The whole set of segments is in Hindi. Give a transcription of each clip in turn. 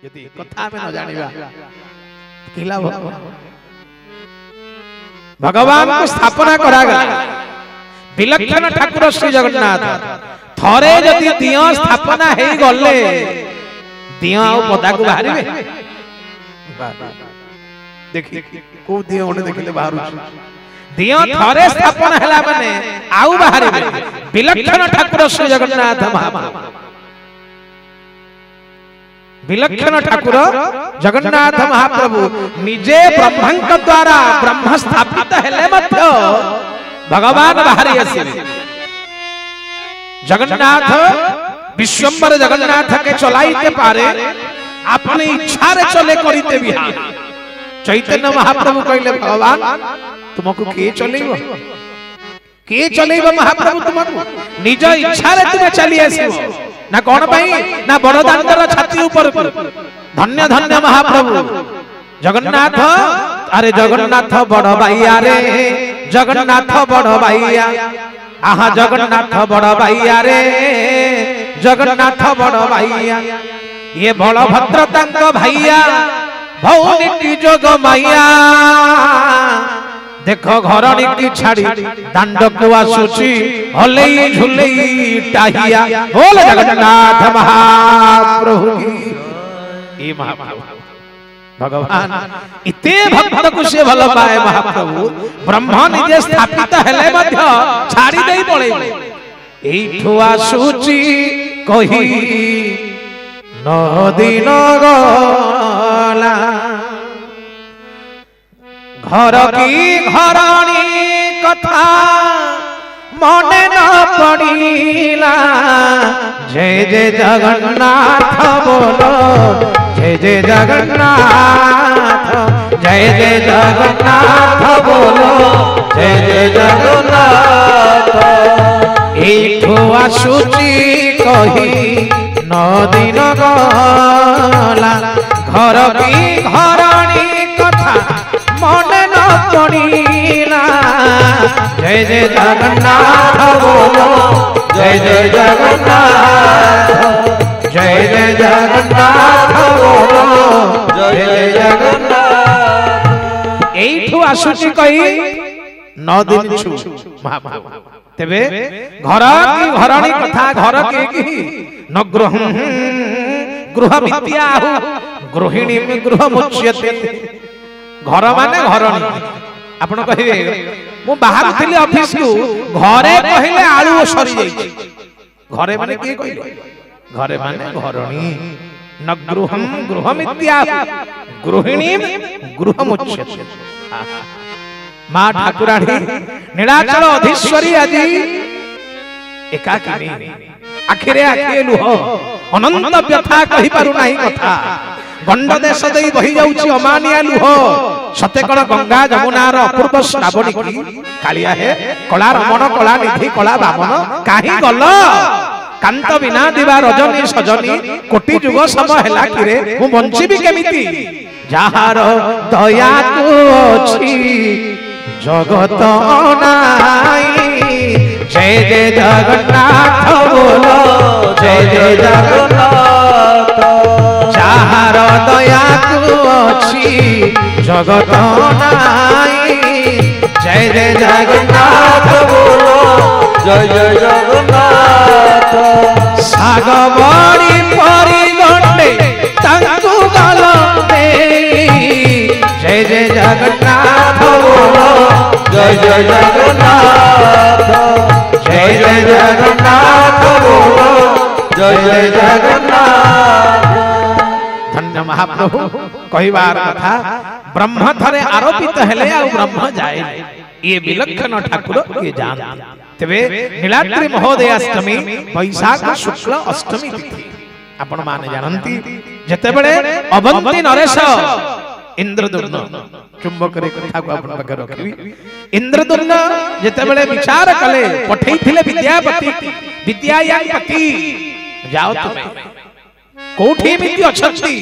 यदि कथा में न जानिबा किला भगवान को स्थापना करा गला विलक्षण ठाकुर श्री जगन्नाथ थरे जदि दियो स्थापना हे गले दियो आ पदा को बाहरिबे देखि को दियो ओने देखले बाहरु दियो थरे स्थापना हला माने आउ बाहरिबे विलक्षण ठाकुर श्री जगन्नाथ महाप्रभु विलक्षण ठाकुर जगन्नाथ महाप्रभु निजे ब्रह्मंक द्वारा ब्रह्म स्थापित हेले मध्य भगवान बाहरी आसिले जगन्नाथ विश्वम्बर जगन्नाथ के चलाइते पारे अपने इच्छा रे चले करिते बिहार चैतन्य महाप्रभु कहले भगवान तुमको के चलेइबो के चलेइबो महाप्रभु तुमको निज इच्छा रे तुम चली आसीबो ना कौन पाई ना बड़दांडर छाती ऊपर धन्य धन्य महाप्रभु जगन्नाथ अरे जगन्नाथ बड़ भाईया रे जगन्नाथ बड़ भाईया आहा जगन्नाथ बड़ भाईया रे जगन्नाथ बड़ भाईया ये बलभद्र तांक भाईया भौनी की जोग माइया देखो घरणी की छाड़ी दांड को आसुची हलेई झुलेई टाहिया बोल जगन्नाथ महाप्रभु की महाप्रभु भगवान इते भक्त को से भल पाए महाप्रभु ब्रह्म निजे स्थापित हेले मध्य छाड़ी देई पळे एठो आसुची कही नदिन गला घर की घरणी कथा मने न पड़ीला जय जय जगन्नाथ बोलो जय जय जगन्नाथ जय जय जगन्नाथ बोलो जय जय जगन्नाथ एठो आसुची कही नदिन गला घर की घरणी कथा मने न पड़ीला जय जय जगन्नाथ बोलो जय जय जगन्नाथ जय जय जगन्नाथ बोलो जय जय जगन्नाथ एठू आसुची कही 9 दिन छु महाप्रभु तेबे घर की घरणी कथा घर की न गृह विद्या गृहिणी गृह मुच्यते घर माने घरणी आपण कहिबे मु बाहर थिले ऑफिस को घरे कहिले आलू सरी जाई घरे माने के कहिले घरे माने घरणी न गृहम गृहमित्या गृहिणी गृहमुच्यते मां ठाकुराणी नीलाचल अधीश्वरी आदि एकाकिनी आखिरे आखिए लुह अनंत व्यथा कहि पारु नाही कथा गंड देश देई बही जाउची अमानिया लुह सते कण गंगा जमुनार अपूर्व श्रावणी की कालिया हे कला रमण कला निधि कला बामन काहे गल कांत बिना दिवा रजनी सजनी कोटि जुग समय हेला किरे मु बंचीबी केमिति जहार दया को अछि जगत नाई जय जय जगन्नाथ बोलो जय जय जगन्नाथ जहार दया को अछि जगत नाई जय जय जगन्नाथ बोलो जय जय जगन्नाथ साग बड़ी परी गंडे तांकु गल जय जय जगन्नाथ बोलो जय जय जगन्नाथ जय जय जगन्नाथ बोलो जय जय जगन्नाथ धन्य महाप्रभु कहिबार कथा ब्रह्म थरे आरोपित हेले आ ब्रह्म जाए ये विलक्षण ठाकुर ये जान तबे नीलाद्रि महोदय अष्टमी वैशाख शुक्ल अष्टमी तिथि आपण माने जानंती जते बेले अवंती नरेश इंद्रदुम्न चुंबक रे कथा को आपण पाखे रखिबी इंद्रदुम्न जते बेले विचार कले पठै थिले विद्यापति विद्यायापति जाओ तुमे कोठी मिति अछंती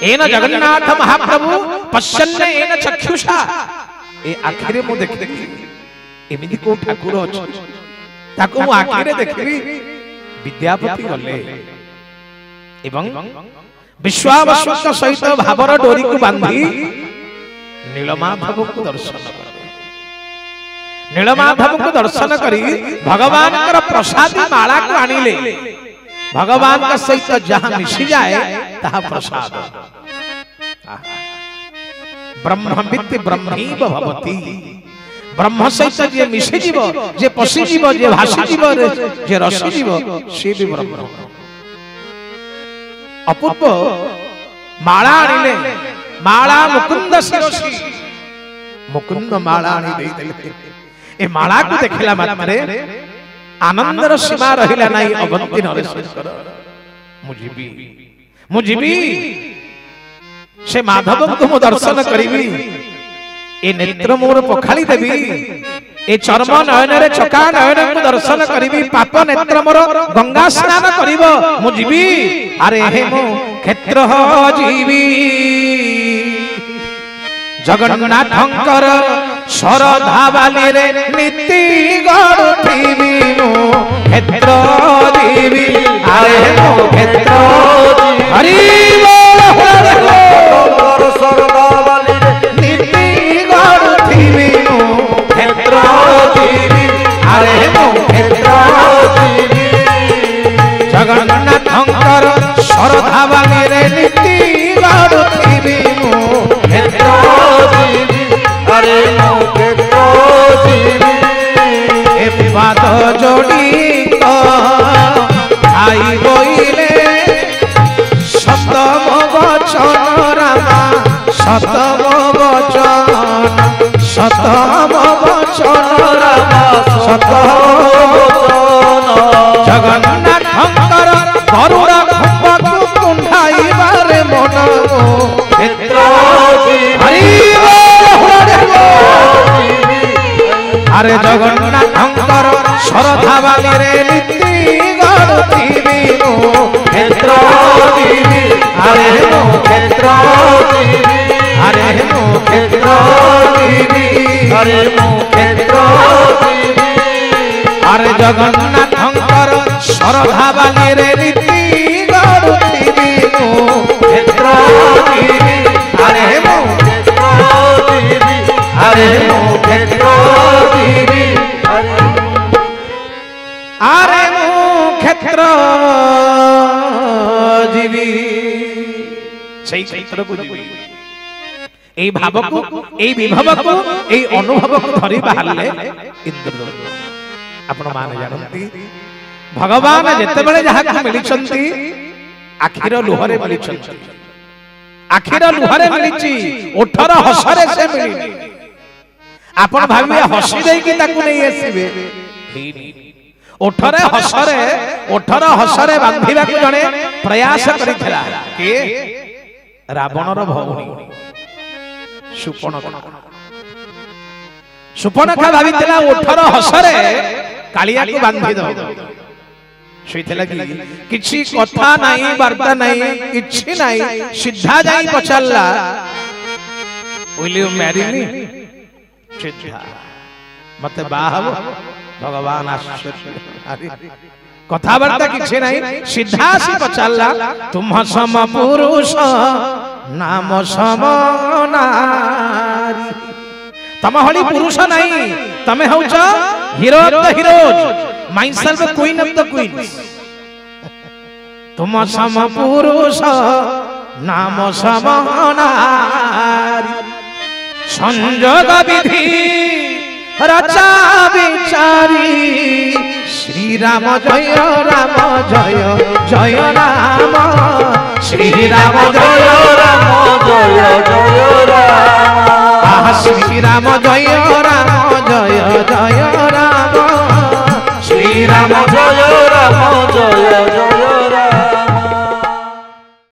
एन जगन्नाथ महाप्रभु पश्यन्ने एन चक्षुषा ए आखिरे मु देखि एमिति को ठाकुर अछि ताको मु आखिरे देखिबी विद्यापति गले एवं विश्वावसुक सहित भावर डोरी को बांधी नीलमाधव को दर्शन कर नीलमाधव को दर्शन करी भगवान प्रसादी माला को आनिले भगवान का सहित जहां मिशी जाए तहा प्रसाद ब्रह्मवित् ब्रह्मीव भवति ब्रह्म सहित जे मिशी जीव जे पशी जीव जे भासी जीव जे रसी जीव से भी ब्रह्म अपूर्व माला आनिले माला मुकुंद शिरोसी मुकुंद माला आनी देले ए माला को देखला मात्रे आनंदर सीमा रहिला नाही अवंती नरेश्वर मुजिबी से माधव को दर्शन करिबी ए नेत्र मोर पखाली देबी ए चर्म नयन रे चका नयन को दर्शन करिबी पाप नेत्र मोर गंगा स्नान करिवो मुजिबी अरे हे मो क्षेत्र जीवी जगन्नाथंकर शरधा बाली रे नीति गढ़ुथिबी मो क्षेत्र जीवी अरे मो क्षेत्र हरि बोल हरि बोल शरधा बाली रे नीति गढ़ुथिबी मो क्षेत्र जीवी अरे मो क्षेत्र जीवी जगन्नाथंकर शरधा बाली रे नीति गढ़ुथिबी मो क्षेत्र जीवी अरे मो क्षेत्र जीवी ए विवाद जोड़ी को आई बोइले सतम वचन रामा सतम वचन रामा सतम वचन जगन्नाथंकर गरुड़ खुंबकु कुंढाइबारे मन क्षेत्र अरे जगन्नाथंकर शरधा बाली रे नीति गढ़ुथिबी मो क्षेत्र जीवी अरे मो क्षेत्र जीवी अरे मो क्षेत्र जीवी अरे मो क्षेत्र जीवी अरे जगन्नाथंकर शरधा बाली रे नीति गढ़ुथिबी मो क्षेत्र जीवी अरे मो क्षेत्र जीवी अरे मो क्षेत्र जीवी अरे मो क्षेत्र जीवी সেই ক্ষেত্র को जीवी এই ভাবকু এই বিভবকু এই অনুভবকু ধরি বাহারলে ইন্দ্রদেব আপন মান জানନ୍ତି ভগবান যেতেবেলে যাহাକୁ মিলিছନ୍ତି আখির লুহরে মিলিছନ୍ତି আখির লুহরে মিলিছি ওঠর হসরে সে মিলিনি আপন ভাবিবে হসি দেইকি তাকু নেই আসিবে ওঠরে হসরে বান্ধিବାକୁ জଣେ ପ୍ରୟାସ କରିଥିଲା କେ ରାବଣର ଭଉଣୀ ସୁପର୍ଣ୍ଣଖା ଭାବିଥିଲା ଓଠର ହସରେ କାଳିଆକୁ ବାନ୍ଧି ଦବ ସେଇଥିଲା କି କିଛି କଥା ନାହିଁ ବାର୍ତ୍ତା ନାହିଁ କିଛି ନାହିଁ ସିଧା ଯାଇ ପଚାରିଲା will you marry me ସିଧା मते बाहब भगवान आश्चर्य कथाबार्ता किछि नहीं सीधा सी पचारला तुम सम पुरुष नाम सम नारी तम हली पुरुष नहीं तमे होच hero of the heroes myself queen of the queens तुम सम पुरुष नाम सम नारी संजोग विधि रचा विचारी श्री राम जय जय राम श्री राम जय जय राम श्री राम जय